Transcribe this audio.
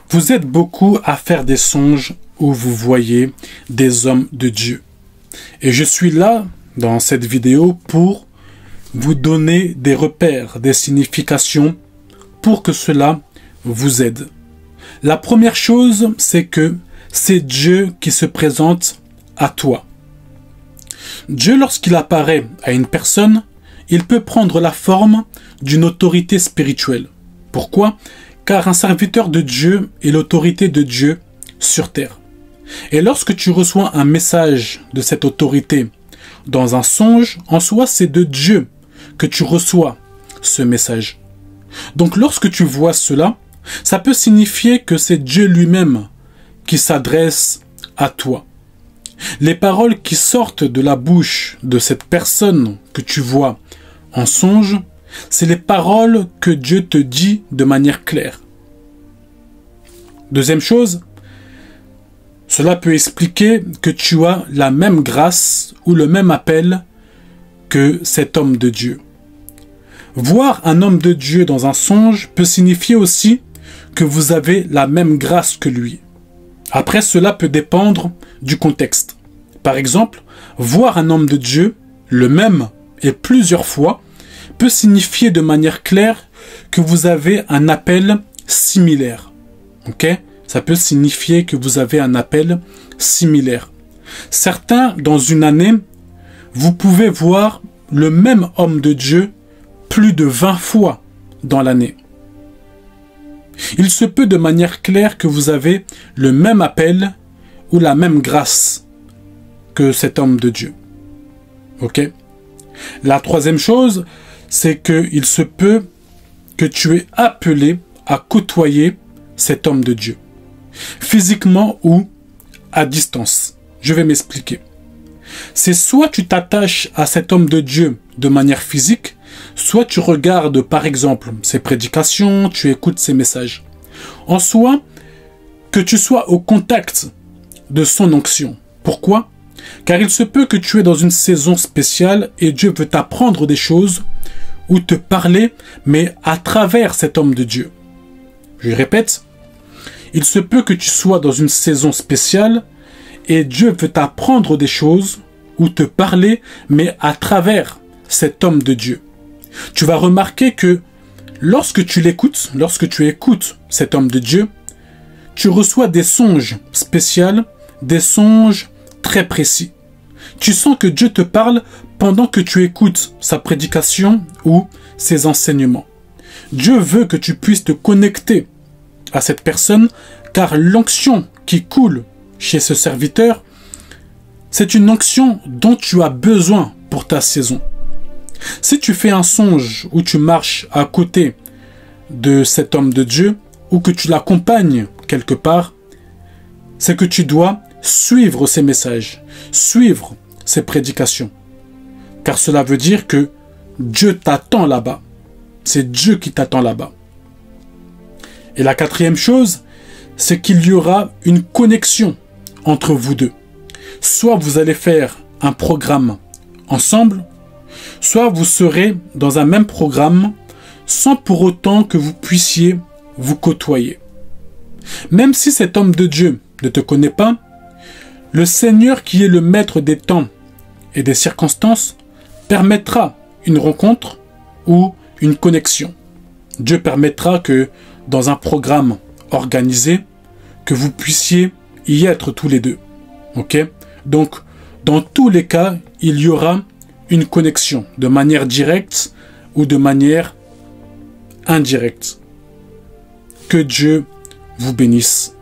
Vous êtes beaucoup à faire des songes où vous voyez des hommes de Dieu. Et je suis là, dans cette vidéo, pour vous donner des repères, des significations, pour que cela vous aide. La première chose, c'est que c'est Dieu qui se présente à toi. Dieu, lorsqu'il apparaît à une personne, il peut prendre la forme d'une autorité spirituelle. Pourquoi ? Car un serviteur de Dieu est l'autorité de Dieu sur terre. Et lorsque tu reçois un message de cette autorité dans un songe, en soi, c'est de Dieu que tu reçois ce message. Donc lorsque tu vois cela, ça peut signifier que c'est Dieu lui-même qui s'adresse à toi. Les paroles qui sortent de la bouche de cette personne que tu vois en songe, c'est les paroles que Dieu te dit de manière claire. Deuxième chose, cela peut expliquer que tu as la même grâce ou le même appel que cet homme de Dieu. Voir un homme de Dieu dans un songe peut signifier aussi que vous avez la même grâce que lui. Après, cela peut dépendre du contexte. Par exemple, voir un homme de Dieu, le même et plusieurs fois, peut signifier de manière claire que vous avez un appel similaire. Ok ? Ça peut signifier que vous avez un appel similaire. Certains, dans une année, vous pouvez voir le même homme de Dieu plus de 20 fois dans l'année. Il se peut de manière claire que vous avez le même appel ou la même grâce que cet homme de Dieu. Ok ? La troisième chose, c'est qu'il se peut que tu aies appelé à côtoyer cet homme de Dieu, physiquement ou à distance. Je vais m'expliquer. C'est soit tu t'attaches à cet homme de Dieu de manière physique, soit tu regardes par exemple ses prédications, tu écoutes ses messages. En soi, que tu sois au contact de son onction. Pourquoi ? Car il se peut que tu es dans une saison spéciale et Dieu veut t'apprendre des choses ou te parler, mais à travers cet homme de Dieu. Je répète, il se peut que tu sois dans une saison spéciale et Dieu veut t'apprendre des choses ou te parler, mais à travers cet homme de Dieu. Tu vas remarquer que lorsque tu l'écoutes, lorsque tu écoutes cet homme de Dieu, tu reçois des songes spéciaux, des songes très précis. Tu sens que Dieu te parle pendant que tu écoutes sa prédication ou ses enseignements. Dieu veut que tu puisses te connecter à cette personne, car l'onction qui coule chez ce serviteur, c'est une onction dont tu as besoin pour ta saison. Si tu fais un songe où tu marches à côté de cet homme de Dieu, ou que tu l'accompagnes quelque part, c'est que tu dois suivre ses messages, suivre ses prédications. Car cela veut dire que Dieu t'attend là-bas. C'est Dieu qui t'attend là-bas. Et la quatrième chose, c'est qu'il y aura une connexion entre vous deux. Soit vous allez faire un programme ensemble, soit vous serez dans un même programme sans pour autant que vous puissiez vous côtoyer. Même si cet homme de Dieu ne te connaît pas, le Seigneur qui est le maître des temps et des circonstances permettra une rencontre ou une connexion. Dieu permettra que dans un programme organisé, que vous puissiez y être tous les deux. Ok ? Donc, dans tous les cas, il y aura une connexion de manière directe ou de manière indirecte. Que Dieu vous bénisse.